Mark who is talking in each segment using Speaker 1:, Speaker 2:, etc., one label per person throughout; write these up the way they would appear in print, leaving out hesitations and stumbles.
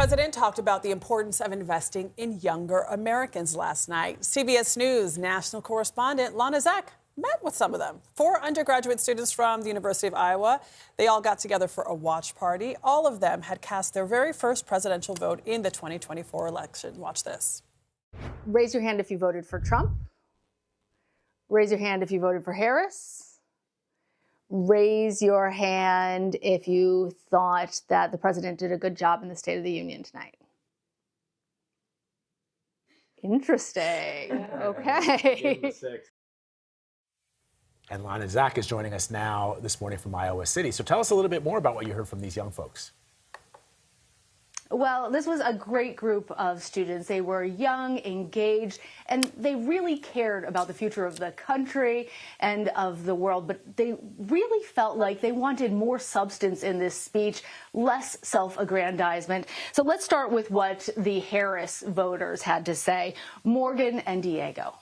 Speaker 1: president talked about the importance of investing in younger Americans last night. CBS News national correspondent Lana Zak met with some of them. 4 undergraduate students from the University of Iowa. They all got together for a watch party. All of them had cast their very first presidential vote in the 2024 election. Watch this.
Speaker 2: Raise your hand if you voted for Trump. Raise your hand if you voted for Harris. Raise your hand if you thought that the president did a good job in the State of the Union tonight. Interesting. Okay.
Speaker 3: And Lana Zak is joining us now this morning from Iowa City. So tell us a little bit more about what you heard from these young folks.
Speaker 2: Well, this was a great group of students. They were young, engaged, and they really cared about the future of the country and of the world. But they really felt like they wanted more substance in this speech, less self-aggrandizement. So let's start with what the Harris voters had to say. Morgan and Diego.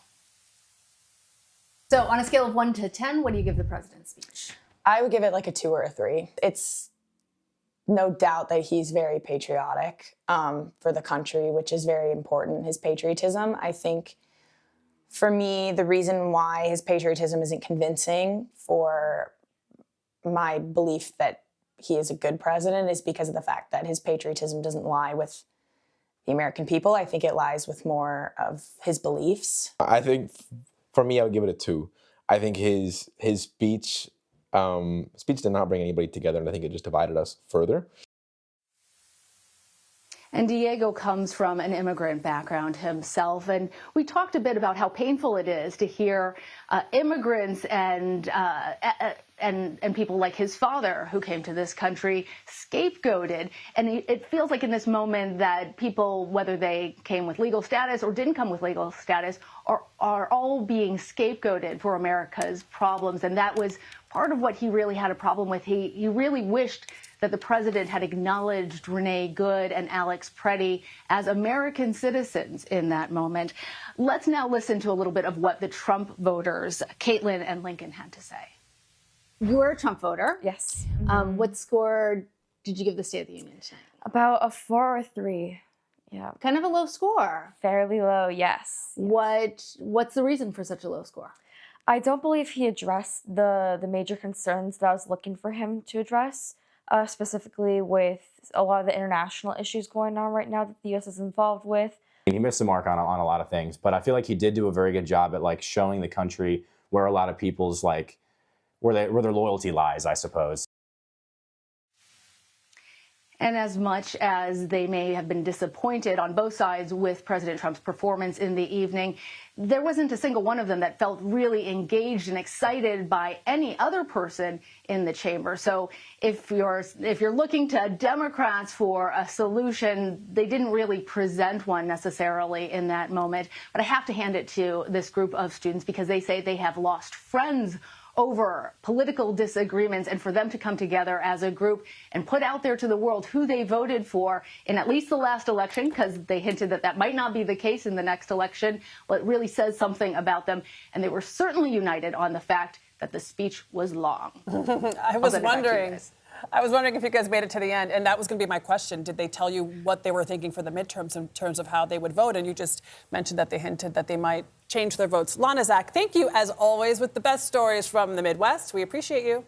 Speaker 4: So on a scale of 1 to 10, what do you give the president's speech?
Speaker 5: I would give it like a 2 or a 3. It's no doubt that he's very patriotic for the country, which is very important, his patriotism. I think for me, the reason why his patriotism isn't convincing for my belief that he is a good president is because of the fact that his patriotism doesn't lie with the American people. I think it lies with more of his beliefs.
Speaker 6: I think for me, I would give it a 2. I think his speech did not bring anybody together, and I think it just divided us further.
Speaker 2: And Diego comes from an immigrant background himself, and we talked a bit about how painful it is to hear immigrants and people like his father who came to this country scapegoated. And it feels like in this moment that people, whether they came with legal status or didn't come with legal status, are all being scapegoated for America's problems. And that was part of what he really had a problem with. He really wished that the president had acknowledged Renee Good and Alex Preddy as American citizens in that moment. Let's now listen to a little bit of what the Trump voters, Caitlin and Lincoln, had to say.
Speaker 4: You were a Trump voter.
Speaker 7: Yes.
Speaker 4: What score did you give the State of the Union tonight?
Speaker 7: About a 4 or 3. Yeah.
Speaker 4: Kind of a low score.
Speaker 7: Fairly low, yes.
Speaker 4: What's the reason for such a low score?
Speaker 7: I don't believe he addressed the major concerns that I was looking for him to address, specifically with a lot of the international issues going on right now that the U.S. is involved with.
Speaker 8: He missed the mark on a lot of things, but I feel like he did do a very good job at showing the country where a lot of people's where their loyalty lies, I suppose.
Speaker 2: And as much as they may have been disappointed on both sides with President Trump's performance in the evening, there wasn't a single one of them that felt really engaged and excited by any other person in the chamber. So if you're looking to Democrats for a solution, they didn't really present one necessarily in that moment. But I have to hand it to this group of students because they say they have lost friends over political disagreements, and for them to come together as a group and put out there to the world who they voted for in at least the last election, because they hinted that that might not be the case in the next election. Well, it really says something about them, and they were certainly united on the fact that the speech was long.
Speaker 1: I was wondering if you guys made it to the end, and that was going to be my question. Did they tell you what they were thinking for the midterms in terms of how they would vote? And you just mentioned that they hinted that they might change their votes. Lana Zak, thank you as always with the best stories from the Midwest. We appreciate you.